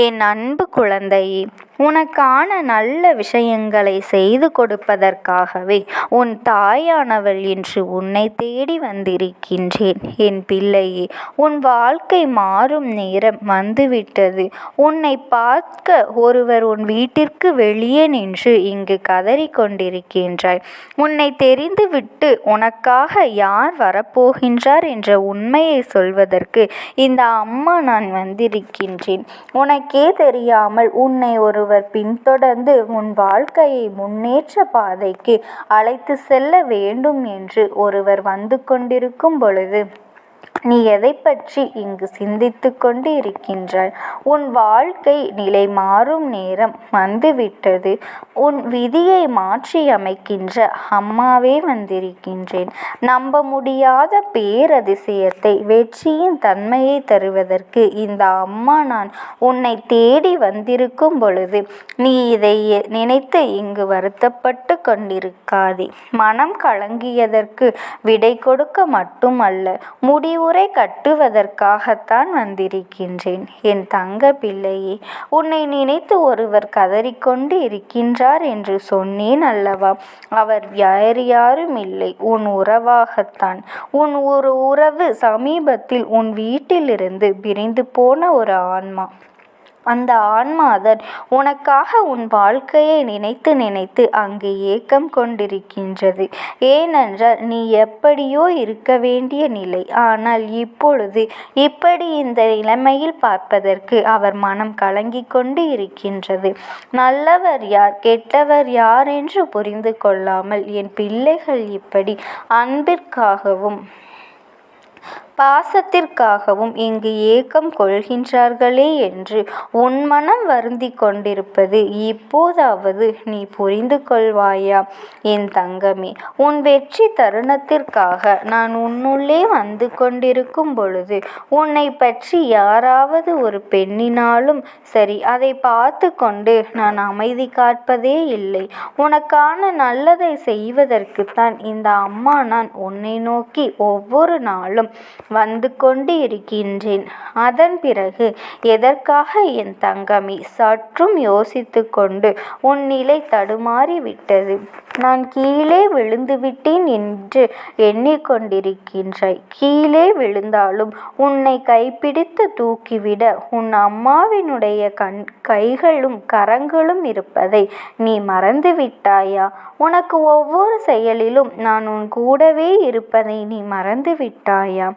என் அன்பு குழந்தையே, உனக்கான நல்ல விஷயங்களை செய்து கொடுப்பதற்காகவே உன் தாயானவள் இன்று உன்னை தேடி வந்திருக்கின்றேன். என் பிள்ளையே, உன் வாழ்க்கை மாறும் நேரம் வந்துவிட்டது. உன்னை பார்க்க ஒருவர் உன் வீட்டிற்கு வெளியே நின்று இங்கு கதறிக்கொண்டிருக்கின்றாய். உன்னை தெரிந்துவிட்டு உனக்காக யார் வரப்போகின்றார் என்ற உண்மையை சொல்வதற்கு இந்த அம்மா நான் வந்திருக்கின்றேன். உனக்கே தெரியாமல் உன்னை ஒருவர் பின்தொடர்ந்து உன் வாழ்க்கையை முன்னேற்ற பாதைக்கு அழைத்து செல்ல வேண்டும் என்று ஒருவர் வந்து கொண்டிருக்கும் பொழுது நீ எதை பற்றி இங்கு சிந்தித்து கொண்டு இருக்கின்றாய்? உன் வாழ்க்கை நிலை மாறும் நேரம் வந்துவிட்டது. உன் விதியை மாற்றி அமைக்கின்ற அம்மாவே வந்திருக்கின்றேன். நம்ப முடியாத பேரதிசயத்தை, வெற்றியின் தன்மையை தருவதற்கு இந்த அம்மா நான் உன்னை தேடி வந்திருக்கும் பொழுது நீ இதை நினைத்து இங்கு வருத்தப்பட்டு கொண்டிருக்காதே. மனம் கலங்கியதற்கு விடை கொடுக்க மட்டுமல்ல, முடிவுரை கட்டுவதற்காகத்தான் வந்திருக்கின்றேன். என் தங்க பிள்ளையே, உன்னை நினைத்து ஒருவர் கதறிக்கொண்டு இருக்கின்றார் என்று சொன்னேன் அல்லவா? அவர் வேறு யாரும் இல்லை, உன் உறவாகத்தான். உன் ஒரு உறவு சமீபத்தில் உன் வீட்டிலிருந்து பிரிந்து போன ஒரு ஆன்மா. அந்த ஆன்மாதான் உனக்காக உன் வாழ்க்கையை நினைத்து நினைத்து அங்கு ஏக்கம் கொண்டிருக்கின்றது. ஏனென்றால் நீ எப்படியோ இருக்க வேண்டிய நிலை. ஆனால் இப்பொழுது இப்படி இந்த நிலைமையில் பார்ப்பதற்கு அவர் மனம் கலங்கி கொண்டு இருக்கின்றது. நல்லவர் யார், கெட்டவர் யார் என்று புரிந்து கொள்ளாமல் என் பிள்ளைகள் இப்படி அன்பிற்காகவும் பாசத்திற்காகவும் இங்கு ஏக்கம் கொள்கின்றார்களே என்று உன் மனம் வருந்தி கொண்டிருப்பது இப்போதாவது நீ புரிந்து கொள்வாயா? என் தங்கமே, உன் வெற்றி தருணத்திற்காக நான் உன்னுள்ளே வந்து கொண்டிருக்கும் பொழுது உன்னை பற்றி யாராவது ஒரு பெண்ணினாலும் சரி அதை பார்த்து கொண்டு நான் அமைதி காப்பதே இல்லை. உனக்கான நல்லதை செய்வதற்குத்தான் இந்த அம்மா நான் உன்னை நோக்கி ஒவ்வொரு நாளும் வந்து கொண்டு இருக்கின்றேன். அதன் பிறகு எதற்காக என் தங்கமே சற்றும் யோசித்து கொண்டு உன் நிலை தடுமாறி விட்டது? நான் கீழே விழுந்து விட்டேன் என்று எண்ணிக்கொண்டிருக்கின்றாய். கீழே விழுந்தாலும் உன்னை கைப்பிடித்து தூக்கிவிட உன் அம்மாவினுடைய கைகளும் கரங்களும் இருப்பதை நீ மறந்து விட்டாயா? உனக்கு ஒவ்வொரு செயலிலும் நான் உன் கூடவே இருப்பதை நீ மறந்து விட்டாயா?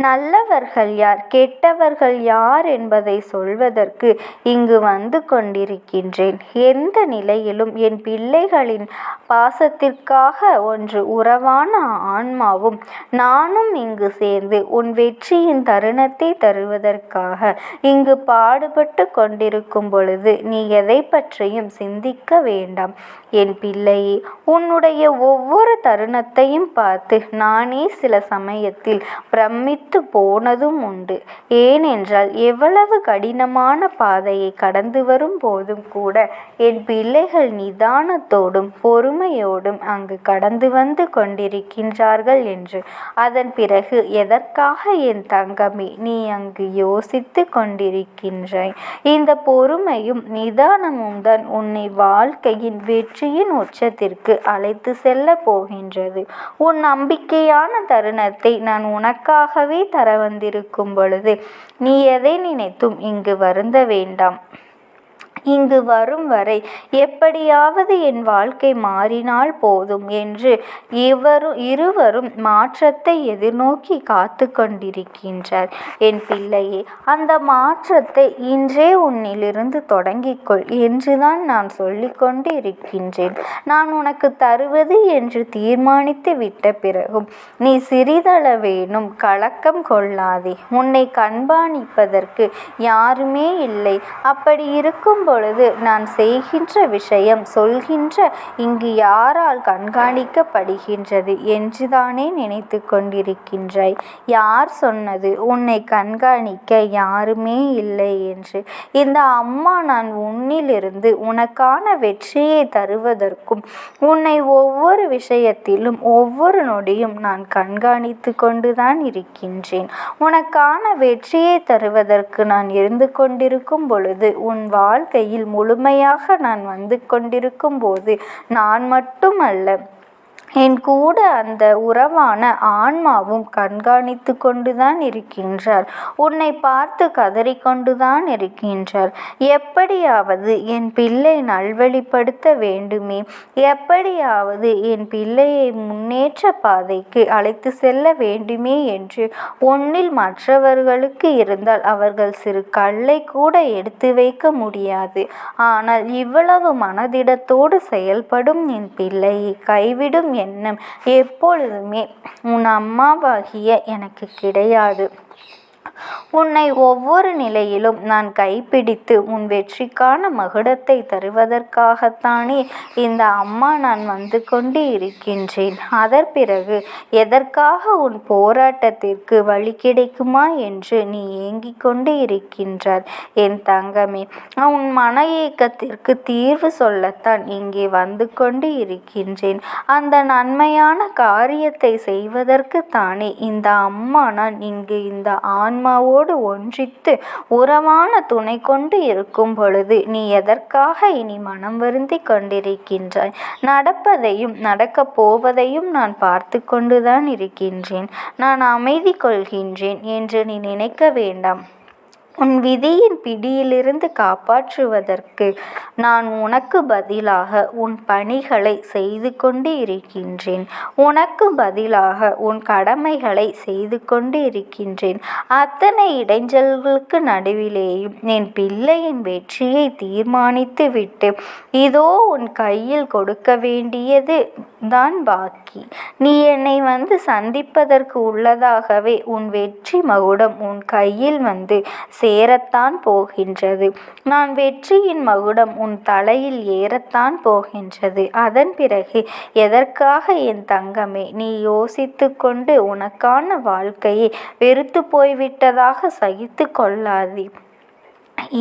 நல்லவர்கள் யார், கெட்டவர்கள் யார் என்பதை சொல்வதற்கு இங்கு வந்து கொண்டிருக்கின்றேன். எந்த நிலையிலும் என் பிள்ளைகளின் பாசத்திற்காக ஒன்று உறவான ஆன்மாவும் நானும் இங்கு சேர்ந்து உன் வெற்றியின் தருணத்தை தருவதற்காக இங்கு பாடுபட்டு கொண்டிருக்கும் பொழுது நீ எதை பற்றியும் சிந்திக்க வேண்டாம். என் பிள்ளையே, உன்னுடைய ஒவ்வொரு தருணத்தையும் பார்த்து நானே சில சமயத்தில் பிரமித்து போனதும் உண்டு. ஏனென்றால் எவ்வளவு கடினமான பாதையை கடந்து வரும் போதும் கூட என் பிள்ளைகள் நிதானத்தோடும் பொறுமையோடும் அங்கு கடந்து வந்து கொண்டிருக்கின்றார்கள் என்று. அதன் பிறகு எதற்காக என் தங்கமே நீ அங்கு யோசித்து கொண்டிருக்கின்றாய்? இந்த பொறுமையும் நிதானமும் தான் உன்னை வாழ்க்கையின் வெற்றியின் உச்சத்திற்கு அழைத்து செல்ல போகின்றது. உன் நம்பிக்கையான தருணத்தை நான் உனக்காகவே தர வந்திருக்கும் பொழுது நீ எதை நினைத்தும் இங்கு வருந்த வேண்டாம். இங்கு வரும் வரை எப்படியாவது என் வாழ்க்கை மாறினால் போதும் என்று இருவரும் மாற்றத்தை எதிர்நோக்கி காத்து கொண்டிருக்கின்றார். என் பிள்ளையே, அந்த மாற்றத்தை இன்றே உன்னிலிருந்து தொடங்கிக்கொள் என்றுதான் நான் சொல்லிக்கொண்டு இருக்கின்றேன். நான் உனக்கு தருவது என்று தீர்மானித்து விட்ட பிறகும் நீ சிறிதளவேனும் கலக்கம் கொள்ளாதே. உன்னை கண்காணிப்பதற்கு யாருமே இல்லை. அப்படி இருக்கும் இப்பொழுது நான் செய்கின்ற விஷயம் சொல்கின்ற இங்கு யாரால் கண்காணிக்கப்படுகின்றது என்றுதானே நினைத்து கொண்டிருக்கின்றாய்? யார் சொன்னது உன்னை கண்காணிக்க யாருமே இல்லை என்று? இந்த அம்மா நான் உன்னிலிருந்து உனக்கான வெற்றியை தருவதற்கும் உன்னை ஒவ்வொரு விஷயத்திலும் ஒவ்வொரு நொடியும் நான் கண்காணித்து கொண்டுதான் இருக்கின்றேன். உனக்கான வெற்றியை தருவதற்கு நான் இருந்து கொண்டிருக்கும் பொழுது, உன் வாழ்க்கையில் முழுமையாக நான் வந்து கொண்டிருக்கும் போது, நான் மட்டுமல்ல என் கூட அந்த உறவான ஆன்மாவும் கண்காணித்து கொண்டுதான் இருக்கின்றார். உன்னை பார்த்து கதறிக்கொண்டுதான் இருக்கின்றார். எப்படியாவது என் பிள்ளை நல்வழிப்படுத்த வேண்டுமே, எப்படியாவது என் பிள்ளையை முன்னேற்ற பாதைக்கு அழைத்து செல்ல வேண்டுமே என்று உன்னில் மற்றவர்களுக்கு இருந்தால் அவர்கள் சிறு கல்லை கூட எடுத்து வைக்க முடியாது. ஆனால் இவ்வளவு மனதிடத்தோடு செயல்படும் என் பிள்ளையை கைவிடும் எண்ணம் எப்பொழுதுமே உன் அம்மாவாகிய எனக்கு கிடையாது. உன்னை ஒவ்வொரு நிலையிலும் நான் கைப்பிடித்து உன் வெற்றிக்கான மகுடத்தை தருவதற்காகத்தானே இந்த அம்மா நான் வந்து கொண்டு இருக்கின்றேன். அதற்பிறகு எதற்காக உன் போராட்டத்திற்கு வழி கிடைக்குமா என்று நீ ஏங்கிக் கொண்டு இருக்கின்றாய் என் தங்கமே. உன் மன ஏக்கத்திற்கு தீர்வு சொல்லத்தான் இங்கே வந்து கொண்டு இருக்கின்றேன். அந்த நன்மையான காரியத்தை செய்வதற்கு தானே இந்த அம்மா நான் இங்கு இந்த ஆன்மாவோடு ஒன்றித்து உறவான துணை கொண்டு இருக்கும் பொழுது நீ எதற்காக இனி மனம் வருந்தி கொண்டிருக்கின்றாய்? நடப்பதையும் நடக்கப் போவதையும் நான் பார்த்து கொண்டுதான் இருக்கின்றேன். நான் அமைதி கொள்கின்றேன் என்று நீ நினைக்க வேண்டாம். உன் விதியின் பிடியிலிருந்து காப்பாற்றுவதற்கு நான் உனக்கு பதிலாக உன் பணிகளை செய்து கொண்டு இருக்கின்றேன். உனக்கு பதிலாக உன் கடமைகளை செய்து கொண்டு இருக்கின்றேன். அத்தனை இடைஞ்சல்களுக்கு நடுவிலேயும் என் பிள்ளையின் வெற்றியை தீர்மானித்து விட்டு இதோ உன் கையில் கொடுக்க வேண்டியது தான் பாக்கி. நீ என்னை வந்து சந்திப்பதற்கு உள்ளதாகவே உன் வெற்றி மகுடம் உன் கையில் வந்து சேரத்தான் போகின்றது. நான் வெற்றியின் மகுடம் உன் தலையில் ஏறத்தான் போகின்றது. அதன் பிறகு எதற்காக என் தங்கமே நீ யோசித்து கொண்டு உனக்கான வாழ்க்கையை வெறுத்து போய்விட்டதாக சகித்து கொள்ளாதே.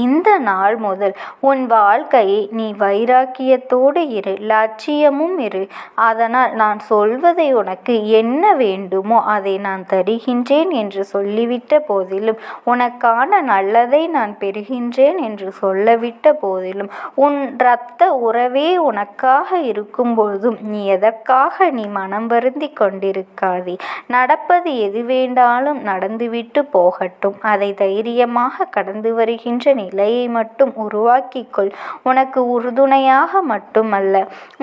இந்த நாள் முதல் உன் வாழ்க்கையை நீ வைராக்கியத்தோடு இரு, லட்சியமும் இரு. அதனால் நான் சொல்வதை உனக்கு என்ன வேண்டுமோ அதை நான் தருகின்றேன் என்று சொல்லிவிட்ட போதிலும், உனக்கான நல்லதை நான் பெறுகின்றேன் என்று சொல்லவிட்ட போதிலும், உன் இரத்த உறவே உனக்காக இருக்கும்பொழுதும் நீ எதற்காக நீ மனம் வருந்தி கொண்டிருக்காதே. நடப்பது எது வேண்டாலும் நடந்துவிட்டு போகட்டும். அதை தைரியமாக கடந்து வருகின்ற நிலையை மட்டும் உருவாக்கிக்கொள். உனக்கு உறுதுணையாக மட்டுமல்ல,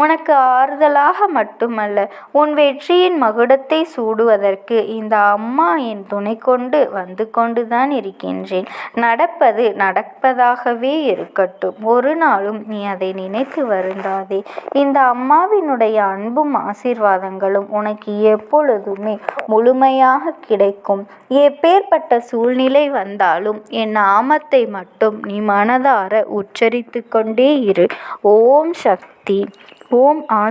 உனக்கு ஆறுதலாக மட்டுமல்ல, உன் வெற்றியின் மகுடத்தை சூடுவதற்கு இந்த அம்மா என் துணை கொண்டு வந்து கொண்டுதான் இருக்கின்றேன். நடப்பது நடப்பதாகவே இருக்கட்டும். ஒரு நாளும் நீ அதை நினைத்து வருந்தாதே. இந்த அம்மாவினுடைய அன்பும் ஆசீர்வாதங்களும் உனக்கு எப்பொழுதுமே முழுமையாக கிடைக்கும். எப்பேற்பட்ட சூழ்நிலை வந்தாலும் என் நாமத்தை மட்டும் நீ மனதார உச்சரித்து கொண்டே இரு. ஓம் சக்தி. ஓம் ஆதி.